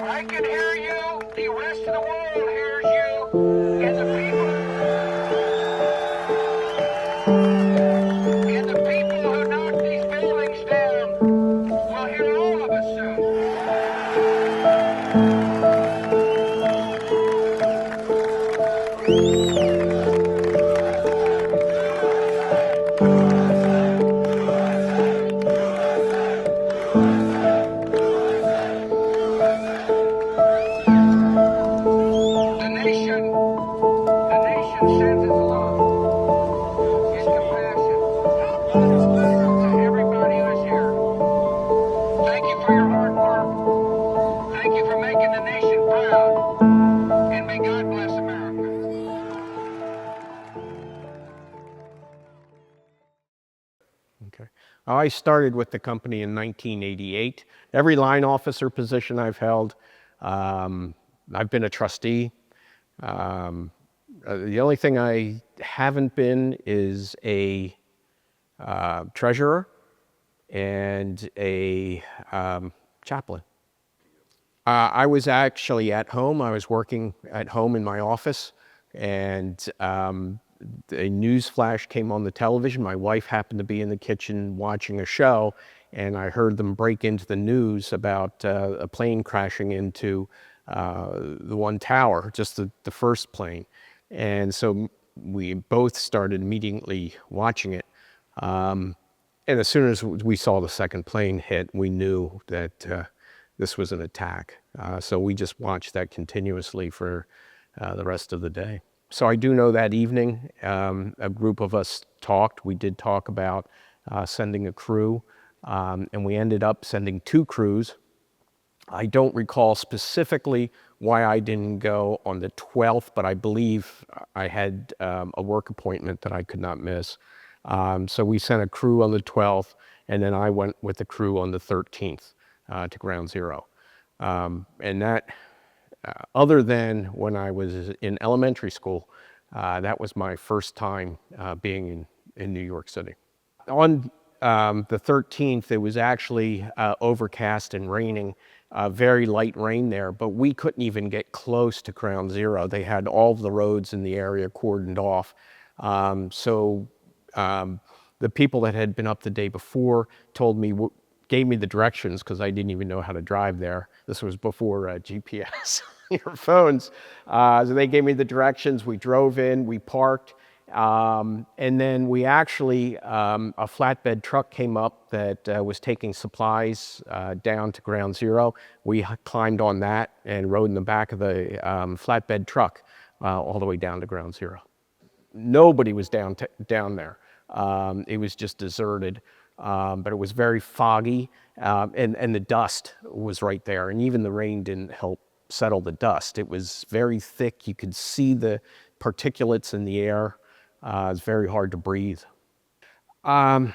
I can hear you. The rest of the world hears you. And the people who knock these buildings down will hear all of us soon. The nation sends its love, its compassion to everybody who is here. Thank you for your hard work. Thank you for making the nation proud. And may God bless America. Okay. I started with the company in 1988. Every line officer position I've held, I've been a trustee. The only thing I haven't been is a treasurer and a chaplain. I was actually at home. I was working at home in my office, and a news flash came on the television. My wife happened to be in the kitchen watching a show, and I heard them break into the news about a plane crashing into the one tower, just the first plane. And so we both started immediately watching it. And as soon as we saw the second plane hit, we knew that this was an attack. So we just watched that continuously for the rest of the day. So I do know that evening, a group of us talked. We did talk about sending a crew, and we ended up sending 2 crews. I don't recall specifically why I didn't go on the 12th, but I believe I had a work appointment that I could not miss. So we sent a crew on the 12th, and then I went with the crew on the 13th to Ground Zero. And that, other than when I was in elementary school, that was my first time being in New York City. On the 13th, it was actually overcast and raining, very light rain there, but we couldn't even get close to Ground Zero. They had all of the roads in the area cordoned off. So the people that had been up the day before gave me the directions, because I didn't even know how to drive there. This was before GPS, your phones. So they gave me the directions. We drove in, we parked, and then we actually, a flatbed truck came up that was taking supplies down to Ground Zero. We climbed on that and rode in the back of the flatbed truck all the way down to Ground Zero. Nobody was down there. It was just deserted, but it was very foggy, and the dust was right there, and even the rain didn't help settle the dust. It was very thick. You could see the particulates in the air. It's very hard to breathe. And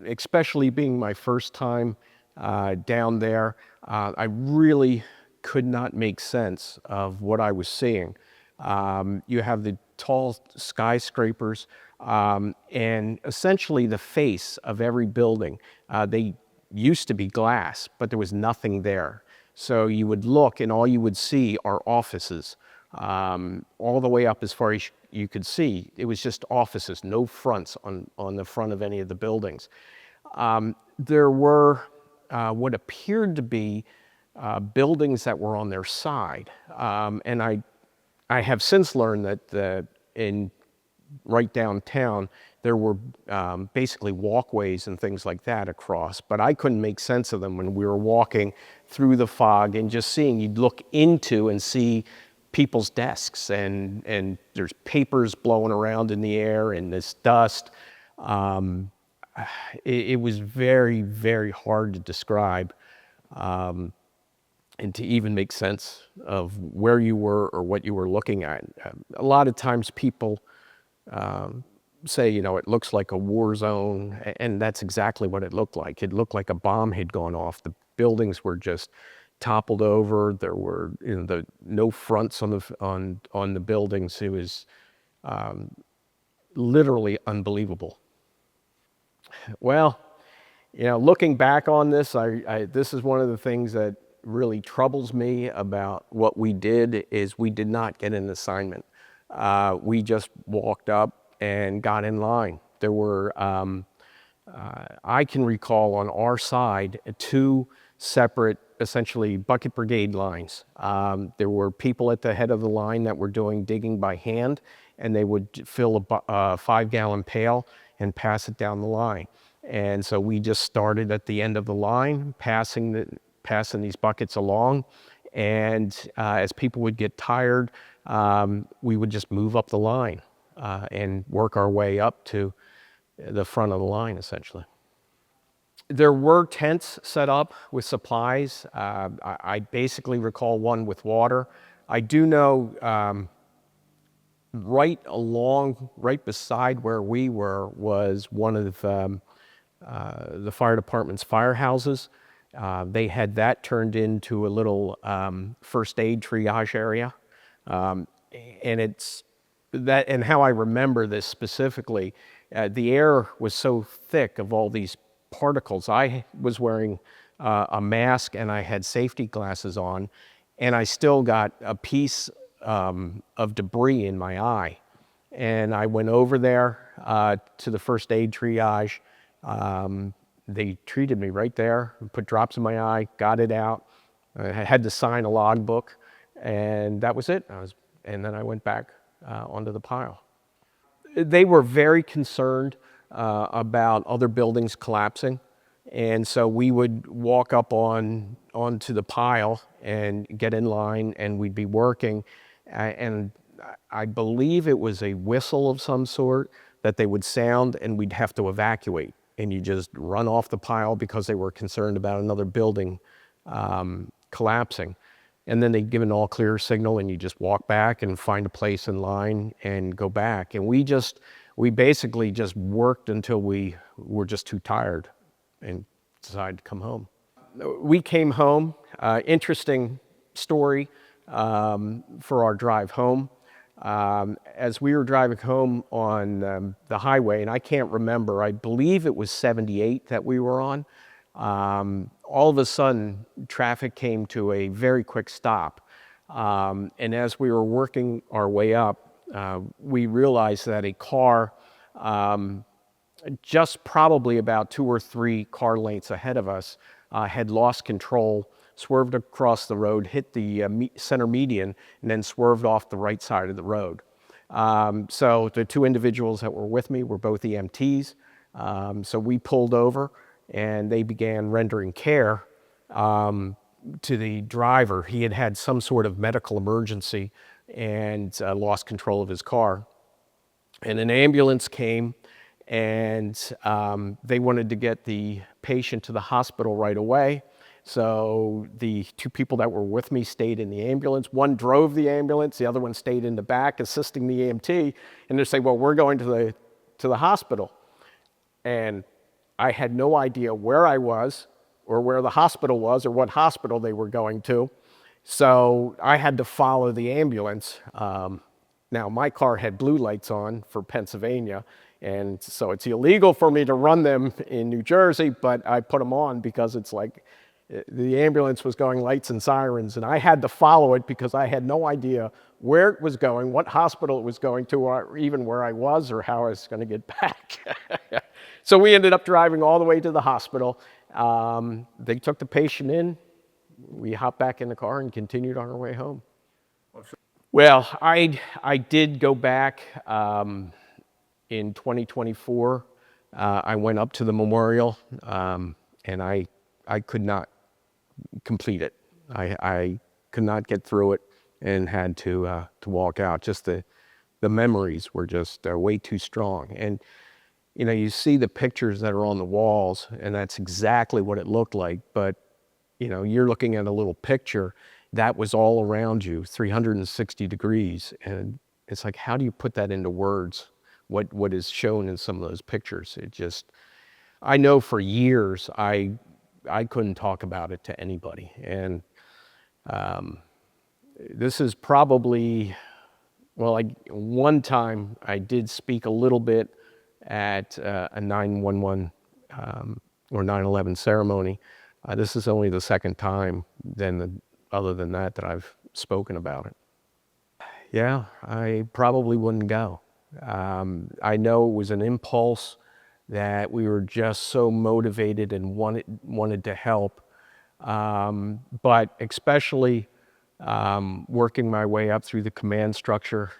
especially being my first time down there, I really could not make sense of what I was seeing. You have the tall skyscrapers, and essentially the face of every building. They used to be glass, but there was nothing there. So you would look and all you would see are offices. All the way up as far as you could see, it was just offices, no fronts on the front of any of the buildings. There were what appeared to be buildings that were on their side. And I have since learned that right downtown, there were basically walkways and things like that across, but I couldn't make sense of them when we were walking through the fog and just seeing, you'd look into and see people's desks, and there's papers blowing around in the air and this dust. It was very, very hard to describe. And to even make sense of where you were or what you were looking at. A lot of times people say, it looks like a war zone, and that's exactly what it looked like. It looked like a bomb had gone off. The buildings were just toppled over. There were no fronts on the buildings. It was literally unbelievable. Well, looking back on this, this is one of the things that really troubles me about what we did is we did not get an assignment. We just walked up and got in line. There were, I can recall on our side, two separate, essentially bucket brigade lines. There were people at the head of the line that were doing digging by hand, and they would fill a 5-gallon pail and pass it down the line. And so we just started at the end of the line, passing these buckets along. And as people would get tired, we would just move up the line and work our way up to the front of the line, essentially. There were tents set up with supplies. I basically recall one with water. I do know right beside where we were was one of the fire department's firehouses. They had that turned into a little first aid triage area. And it's that, and how I remember this specifically, the air was so thick of all these particles. I was wearing a mask and I had safety glasses on, and I still got a piece of debris in my eye. And I went over there to the first aid triage. They treated me right there, put drops in my eye, got it out. I had to sign a logbook, and that was it. And then I went back onto the pile. They were very concerned about other buildings collapsing, and so we would walk up onto the pile and get in line, and we'd be working. And I believe it was a whistle of some sort that they would sound, and we'd have to evacuate. And you just run off the pile because they were concerned about another building collapsing. And then they'd give an all clear signal, and you just walk back and find a place in line and go back. And we basically just worked until we were just too tired and decided to come home. We came home, interesting story for our drive home. As we were driving home on the highway, and I can't remember, I believe it was 78 that we were on, all of a sudden traffic came to a very quick stop. And as we were working our way up, we realized that a car just probably about 2 or 3 car lengths ahead of us had lost control, swerved across the road, hit the center median, and then swerved off the right side of the road. So the 2 individuals that were with me were both EMTs. So we pulled over, and they began rendering care to the driver. He had had some sort of medical emergency and lost control of his car. And an ambulance came, and they wanted to get the patient to the hospital right away. So the 2 people that were with me stayed in the ambulance. One drove the ambulance, the other one stayed in the back assisting the EMT. And they say, well, we're going to the hospital. And I had no idea where I was or where the hospital was or what hospital they were going to. So I had to follow the ambulance. Now, my car had blue lights on for Pennsylvania, and so it's illegal for me to run them in New Jersey, but I put them on because it's like the ambulance was going lights and sirens, and I had to follow it because I had no idea where it was going, what hospital it was going to, or even where I was or how I was going to get back. So we ended up driving all the way to the hospital. They took the patient in. We hopped back in the car and continued on our way home. Well, I did go back in 2024. I went up to the memorial, and I could not complete it. I could not get through it and had to walk out. Just the memories were just way too strong. And you know, you see the pictures that are on the walls, and that's exactly what it looked like. But you know, you're looking at a little picture that was all around you, 360 degrees, and it's like, how do you put that into words? What is shown in some of those pictures? It just, I know for years I couldn't talk about it to anybody, and this is probably, well, one time I did speak a little bit at a 911 or 9/11 ceremony. This is only the second time other than that I've spoken about it. Yeah, I probably wouldn't go. I know it was an impulse that we were just so motivated and wanted to help. But especially working my way up through the command structure,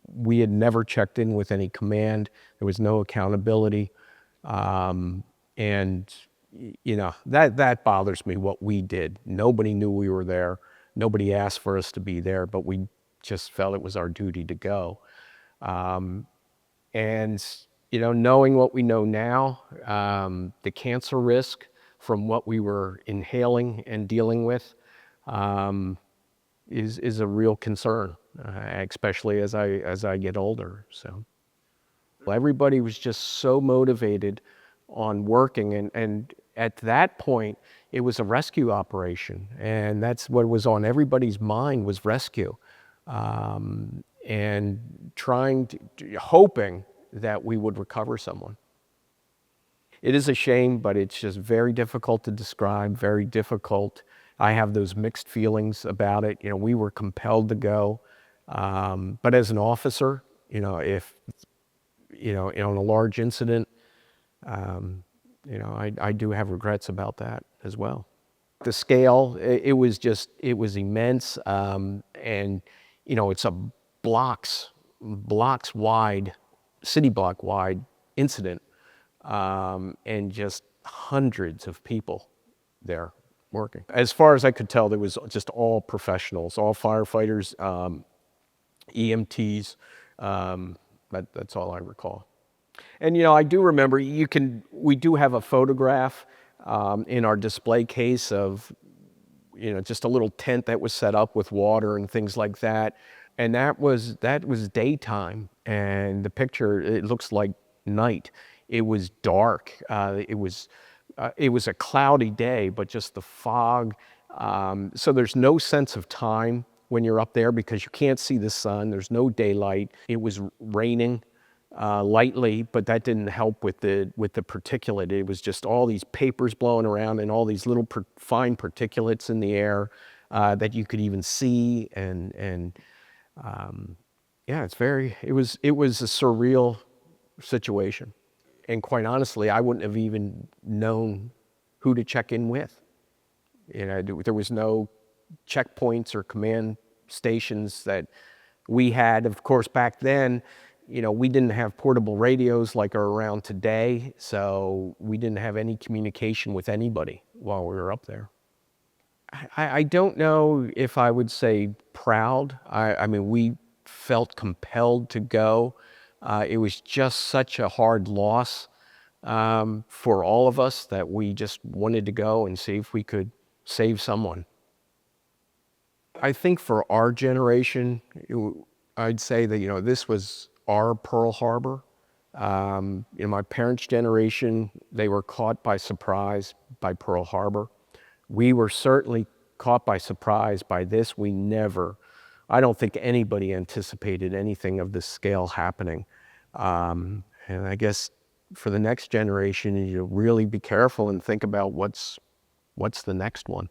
we had never checked in with any command. There was no accountability. And you know, that bothers me, what we did. Nobody knew we were there. Nobody asked for us to be there, but we just felt it was our duty to go. And, you know, knowing what we know now, the cancer risk from what we were inhaling and dealing with is a real concern, especially as I get older. So everybody was just so motivated on working, and at that point it was a rescue operation, and that's what was on everybody's mind, was rescue, and hoping that we would recover someone. It is a shame, but it's just very difficult to describe, very difficult. I have those mixed feelings about it. You know, we were compelled to go, but as an officer, you know, if you know, on a large incident, you know, I do have regrets about that as well. The scale, it was immense, and you know, it's a blocks wide, city block wide incident, and just hundreds of people there working. As far as I could tell, there was just all professionals, all firefighters, EMTs. That's all I recall. And you know, I do remember, we do have a photograph in our display case of, you know, just a little tent that was set up with water and things like that. And that was daytime, and the picture, it looks like night. It was dark. It was a cloudy day, but just the fog. So there's no sense of time when you're up there because you can't see the sun. There's no daylight. It was raining lightly, but that didn't help with the particulate. It was just all these papers blowing around and all these little fine particulates in the air that you could even see. And yeah, it was a surreal situation. And quite honestly, I wouldn't have even known who to check in with. You know, there was no checkpoints or command stations that we had. Of course, back then, you know, we didn't have portable radios like are around today, so we didn't have any communication with anybody while we were up there. I don't know if I would say proud. I mean, we felt compelled to go. It was just such a hard loss for all of us that we just wanted to go and see if we could save someone. I think for our generation, I'd say that, you know, this was our Pearl Harbor. You know, my parents' generation, they were caught by surprise by Pearl Harbor. We were certainly caught by surprise by this. I don't think anybody anticipated anything of this scale happening. And I guess for the next generation, you really be careful and think about what's the next one.